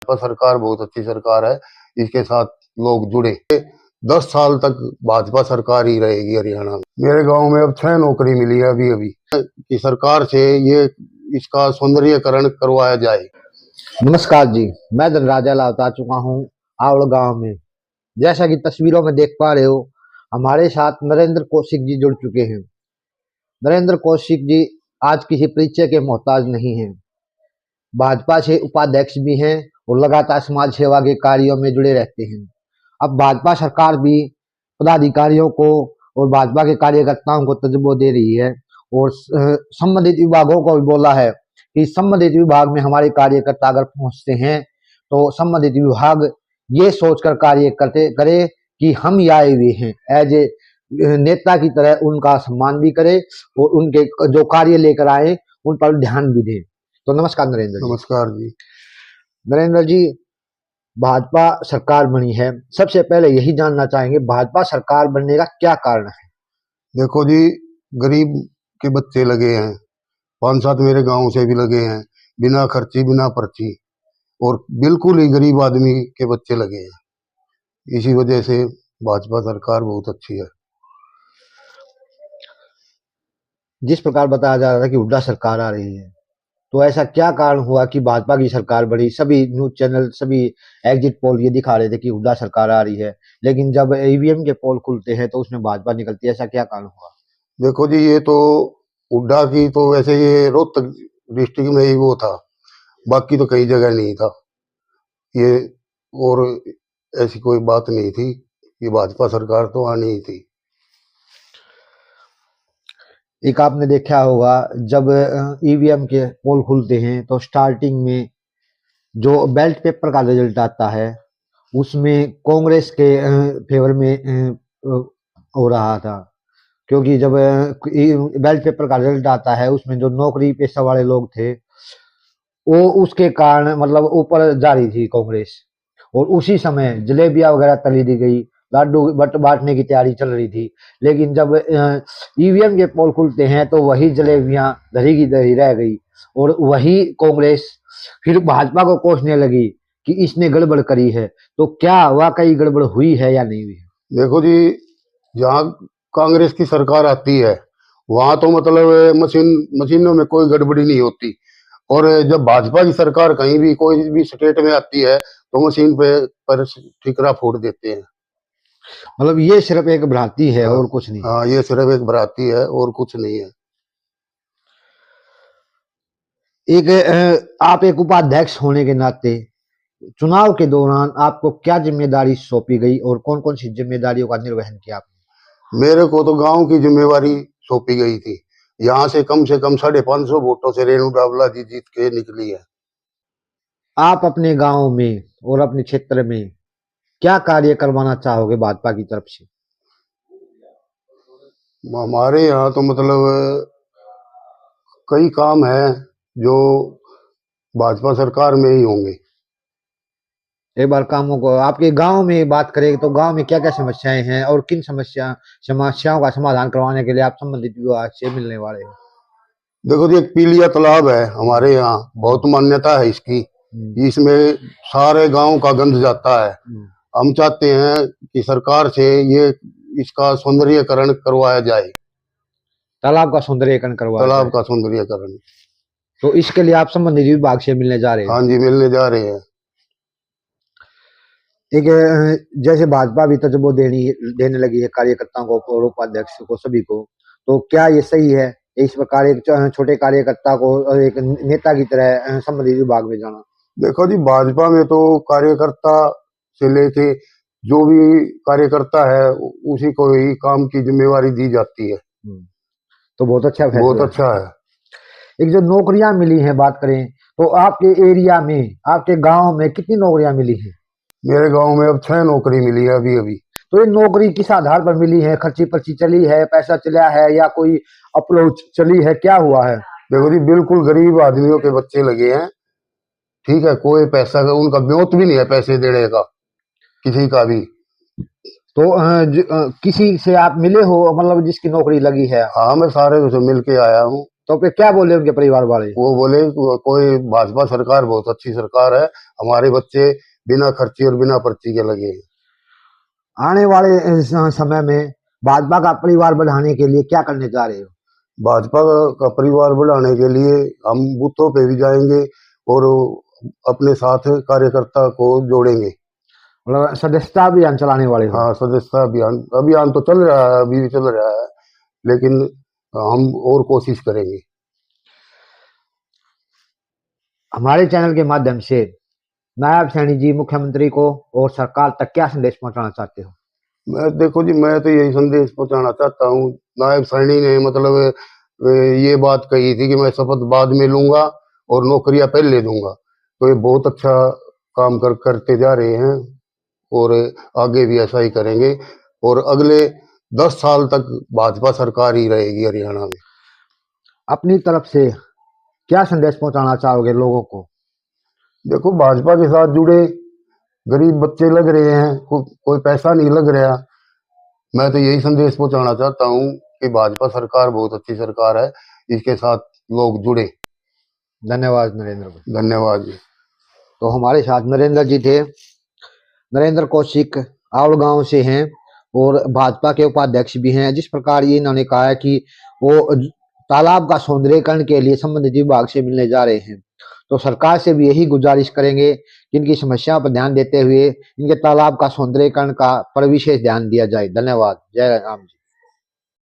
भाजपा सरकार बहुत अच्छी सरकार है, इसके साथ लोग जुड़े। 10 साल तक भाजपा सरकार ही रहेगी हरियाणा में। मेरे गांव में अब 6 नौकरी मिली है अभी अभी कि सरकार से ये इसका सौंदर्यीकरण करवाया जाए। नमस्कार जी, मैं धनराजा लाता आ चुका हूँ आवड़ गांव में। जैसा कि तस्वीरों में देख पा रहे हो, हमारे साथ नरेंद्र कौशिक जी जुड़ चुके हैं। नरेंद्र कौशिक जी आज किसी परिचय के मोहताज नहीं हैं। भाजपा से उपाध्यक्ष भी हैं और लगातार समाज सेवा के कार्यों में जुड़े रहते हैं। अब भाजपा सरकार भी पदाधिकारियों को और भाजपा के कार्यकर्ताओं को तजुर्बा दे रही है और संबंधित विभागों को भी बोला है कि संबंधित विभाग में हमारे कार्यकर्ता अगर पहुंचते हैं तो संबंधित विभाग ये सोचकर कार्य करे कि हम ये आए हुए हैं, एज ए नेता की तरह उनका सम्मान भी करे और उनके जो कार्य लेकर आए उन पर ध्यान भी दें। तो नमस्कार नरेंद्र जी। नमस्कार जी। नरेंद्र जी, भाजपा सरकार बनी है, सबसे पहले यही जानना चाहेंगे भाजपा सरकार बनने का क्या कारण है? देखो जी, गरीब के बच्चे लगे हैं, 5-7 मेरे गांव से भी लगे हैं, बिना खर्ची बिना पर्ची, और बिल्कुल ही गरीब आदमी के बच्चे लगे हैं। इसी वजह से भाजपा सरकार बहुत अच्छी है। जिस प्रकार बताया जा रहा था कि हुड्डा सरकार आ रही है, तो ऐसा क्या कारण हुआ कि भाजपा की सरकार बढ़ी? सभी न्यूज चैनल, सभी एग्जिट पोल ये दिखा रहे थे कि हुड्डा सरकार आ रही है, लेकिन जब ईवीएम के पोल खुलते हैं तो उसमें भाजपा निकलती है। ऐसा क्या कारण हुआ? देखो जी, ये तो हुड्डा की तो वैसे ये रोहतक डिस्ट्रिक्ट में ही वो था, बाकी तो कई जगह नहीं था ये, और ऐसी कोई बात नहीं थी। ये भाजपा सरकार तो आनी ही थी। एक आपने देखा होगा, जब ईवीएम के पोल खुलते हैं तो स्टार्टिंग में जो बैलेट पेपर का रिजल्ट आता है उसमें कांग्रेस के फेवर में हो रहा था, क्योंकि जब बैलेट पेपर का रिजल्ट आता है उसमें जो नौकरी पेशा वाले लोग थे वो उसके कारण मतलब ऊपर जा रही थी कांग्रेस, और उसी समय जलेबियां वगैरह तली दी गई, लाडू बट बांटने की तैयारी चल रही थी। लेकिन जब ईवीएम के पोल खुलते हैं तो वही जलेबियां धरी की धरी रह गई और वही कांग्रेस फिर भाजपा को कोसने लगी कि इसने गड़बड़ करी है। तो क्या वाकई गड़बड़ हुई है या नहीं हुई है? देखो जी, जहाँ कांग्रेस की सरकार आती है वहां तो मतलब मशीनों में कोई गड़बड़ी नहीं होती, और जब भाजपा की सरकार कहीं भी कोई भी स्टेट में आती है तो मशीन पे पर ठिकरा फोड़ देते हैं। मतलब ये सिर्फ एक भ्रांति है और कुछ नहीं? हाँ, ये सिर्फ एक भ्रांति है और कुछ नहीं है। आप एक उपाध्यक्ष होने के नाते चुनाव के दौरान आपको क्या जिम्मेदारी सौंपी गई और कौन कौन सी जिम्मेदारियों का निर्वहन किया आपने? मेरे को तो गांव की जिम्मेवारी सौंपी गई थी। यहाँ से कम 550 वोटों से रेणु डावला जी जीत के निकली है। आप अपने गांव में और अपने क्षेत्र में क्या कार्य करवाना चाहोगे भाजपा की तरफ से? हमारे यहाँ तो मतलब कई काम है जो भाजपा सरकार में ही होंगे। एक बार कामों को आपके गांव में बात करें तो गांव में क्या क्या समस्याएं हैं और किन समस्याओं का समाधान करवाने के लिए आप संबंधित विभाग से मिलने वाले हैं? देखो जी, एक पीलिया तालाब है हमारे यहाँ, बहुत मान्यता है इसकी। इसमें सारे गांव का गंद जाता है। हम चाहते हैं कि सरकार से ये इसका सौंदर्यीकरण करवाया जाए। तालाब का सौंदर्यीकरण करवाया जाए। तालाब का सौंदर्यीकरण। तो इसके लिए आप संबंधित विभाग से मिलने जा रहे हैं? हाँ जी, मिलने जा रहे हैं। एक जैसे भाजपा भी तजुर्बा देने लगी है कार्यकर्ताओं को और उपाध्यक्ष को, सभी को, तो क्या ये सही है इस प्रकार एक छोटे कार्यकर्ता को एक नेता की तरह संबंधित विभाग में जाना? देखो जी, भाजपा में तो कार्यकर्ता से लेके जो भी कार्यकर्ता है उसी को ही काम की जिम्मेवारी दी जाती है। तो बहुत अच्छा है। बहुत अच्छा है। एक जो नौकरियां मिली हैं बात करें तो आपके एरिया में, आपके गांव में कितनी नौकरियां मिली हैं? मेरे गांव में अब 6 नौकरी मिली है अभी अभी। तो ये नौकरी किस आधार पर मिली है? खर्ची पर्ची चली है, पैसा चला है, या कोई अप्रोच चली है, क्या हुआ है? देखो जी, बिल्कुल गरीब आदमियों के बच्चे लगे हैं। ठीक है, कोई पैसा का उनका ब्योत भी नहीं है पैसे देने का, किसी का भी। तो किसी से आप मिले हो मतलब जिसकी नौकरी लगी है? हाँ, मैं सारे से मिल के आया हूँ। तो फिर क्या बोले उनके परिवार वाले? वो बोले कोई भाजपा सरकार बहुत अच्छी सरकार है, हमारे बच्चे बिना खर्ची और बिना पर्ची के लगे हैं। आने वाले समय में भाजपा का परिवार बढ़ाने के लिए क्या करने जा रहे हो? भाजपा का परिवार बढ़ाने के लिए हम बूथों पे भी जाएंगे और अपने साथ कार्यकर्ता को जोड़ेंगे। मतलब सदस्यता अभियान चलाने वाले हो? हाँ, सदस्यता अभियान अभियान तो चल रहा है, अभी भी चल रहा है, लेकिन हम और कोशिश करेंगे। हमारे चैनल के माध्यम से नायब सैनी जी मुख्यमंत्री को और सरकार तक क्या संदेश पहुंचाना चाहते हो? देखो जी, मैं तो यही संदेश पहुंचाना चाहता हूँ। नायब सैनी ने मतलब ये बात कही थी कि मैं शपथ बाद में लूंगा और नौकरियां पहले दूंगा, तो ये बहुत अच्छा काम करते जा रहे हैं और आगे भी ऐसा ही करेंगे और अगले 10 साल तक भाजपा सरकार ही रहेगी हरियाणा में। अपनी तरफ से क्या संदेश पहुंचाना चाहोगे लोगों को? देखो, भाजपा के साथ जुड़े, गरीब बच्चे लग रहे हैं, कोई पैसा नहीं लग रहा। मैं तो यही संदेश पहुंचाना चाहता हूँ कि भाजपा सरकार बहुत अच्छी सरकार है, इसके साथ लोग जुड़े। धन्यवाद नरेंद्र भाई। धन्यवाद जी। तो हमारे साथ नरेंद्र जी थे। नरेंद्र कौशिक आवड़ गांव से हैं और भाजपा के उपाध्यक्ष भी हैं। जिस प्रकार ये इन्होंने कहा है कि वो तालाब का सौंदर्यीकरण के लिए संबंधित विभाग से मिलने जा रहे हैं, तो सरकार से भी यही गुजारिश करेंगे कि इनकी समस्या पर ध्यान देते हुए इनके तालाब का सौंदर्यीकरण का पर विशेष ध्यान दिया जाए। धन्यवाद। जय राम जी।